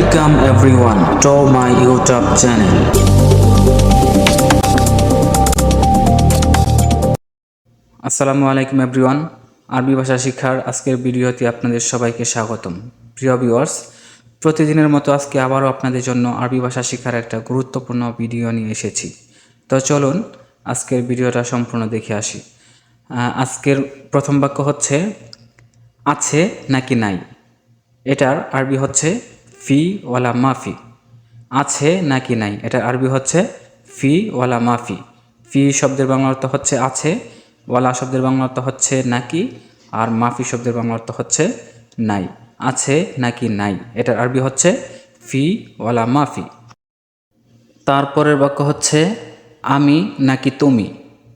Welcome everyone to my YouTube channel. আসসালামু আলাইকুম everyone. আরবি ভাষা শিক্ষার আজকের ভিডিওতে আপনাদের সবাইকে স্বাগতম। প্রিয় ভিউয়ার্স, প্রতিদিনের মতো আজকে আবারও আপনাদের জন্য আরবি ভাষা শিক্ষার একটা গুরুত্বপূর্ণ ভিডিও নিয়ে এসেছি। তো চলুন আজকের ভিডিওটা সম্পূর্ণ দেখে আসি। আজকের প্রথম বাক্য হচ্ছে আছে নাকি নাই। এটার আরবি হচ্ছে ফি ওয়ালা মাফি। আছে নাকি নাই, এটার আরবি হচ্ছে ফি ওয়ালা মাফি। ফি শব্দের বাংলা অর্থ হচ্ছে আছে, ওয়ালা শব্দের বাংলা অর্থ হচ্ছে নাকি, আর মাফি শব্দের বাংলা অর্থ হচ্ছে নাই। আছে নাকি নাই, এটার আরবি হচ্ছে ফি ওয়ালা মাফি। তারপরের বাক্য হচ্ছে আমি নাকি তুমি।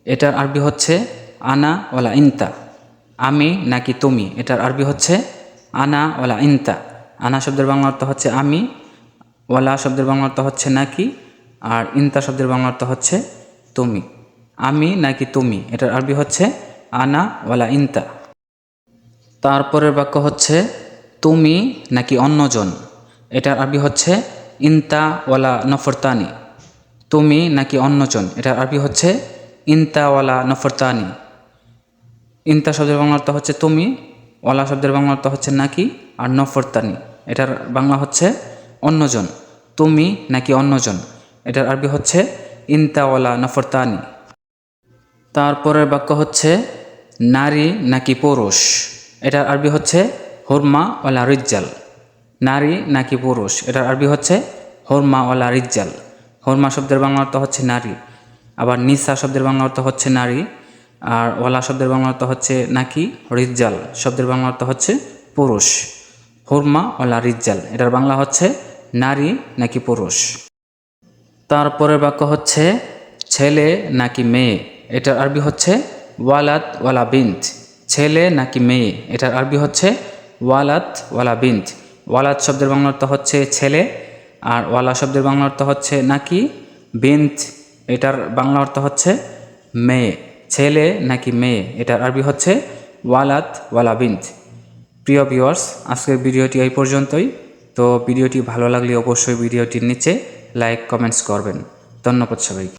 এটার আরবি হচ্ছে আনা ওয়ালা ইনতা। আমি নাকি তুমি, এটার আরবি হচ্ছে আনা ওয়ালা ইনতা। আনা শব্দের বাংলা অর্থ হচ্ছে আমি, ওয়ালা শব্দের বাংলা অর্থ হচ্ছে নাকি, আর ইনতা শব্দের বাংলা অর্থ হচ্ছে তুমি। আমি নাকি তুমি, এটার আরবি হচ্ছে আনা ওয়ালা ইনতা। তারপরের বাক্য হচ্ছে তুমি নাকি অন্যজন। এটার আরবি হচ্ছে ইনতা ওয়ালা নফরতানি। তুমি নাকি অন্যজন, এটার আরবি হচ্ছে ইনতা ওয়ালা নফরতানি। ইনতা শব্দের বাংলা অর্থ হচ্ছে তুমি, ওয়ালা শব্দের বাংলা অর্থ হচ্ছে নাকি, আর নফরতানি এটার বাংলা হচ্ছে অন্যজন। তুমি নাকি অন্যজন, এটার আরবি হচ্ছে ইনতা ওয়ালা নফরতানি। তারপরের বাক্য হচ্ছে নারী নাকি পুরুষ। এটার আরবি হচ্ছে হুরমা ওয়ালা রিজ্জাল। নারী নাকি পুরুষ, এটার আরবি হচ্ছে হুরমা ওয়ালা রিজ্জাল। হুরমা শব্দের বাংলা অর্থ হচ্ছে নারী, আবার নিসা শব্দের বাংলা অর্থ হচ্ছে নারী, আর ওয়ালা শব্দের বাংলা অর্থ হচ্ছে নাকি, রিজ্জাল শব্দের বাংলা অর্থ হচ্ছে পুরুষ। হুরমা ওয়ালা রিজ্জাল, এটার বাংলা হচ্ছে নারী নাকি পুরুষ। তারপরের বাক্য হচ্ছে ছেলে নাকি মেয়ে। এটার আরবি হচ্ছে ওয়ালাদ ওয়ালা বিন্ত। ছেলে নাকি মেয়ে, এটার আরবি হচ্ছে ওয়ালাদ ওয়ালা বিন্ত। ওয়ালাদ শব্দের বাংলা অর্থ হচ্ছে ছেলে, আর ওয়ালা শব্দের বাংলা অর্থ হচ্ছে নাকি, বিন্ত এটার বাংলা অর্থ হচ্ছে মেয়ে। ছেলে নাকি মেয়ে, এটার আরবি হচ্ছে ওয়ালাদ ওয়ালা বিন্ত। প্রিয় ভিউয়ার্স, আজকের ভিডিওটি এই পর্যন্তই। তো ভিডিওটি ভালো লাগলে অবশ্যই ভিডিওটির নিচে লাইক কমেন্টস করবেন। ধন্যবাদ সবাইকে।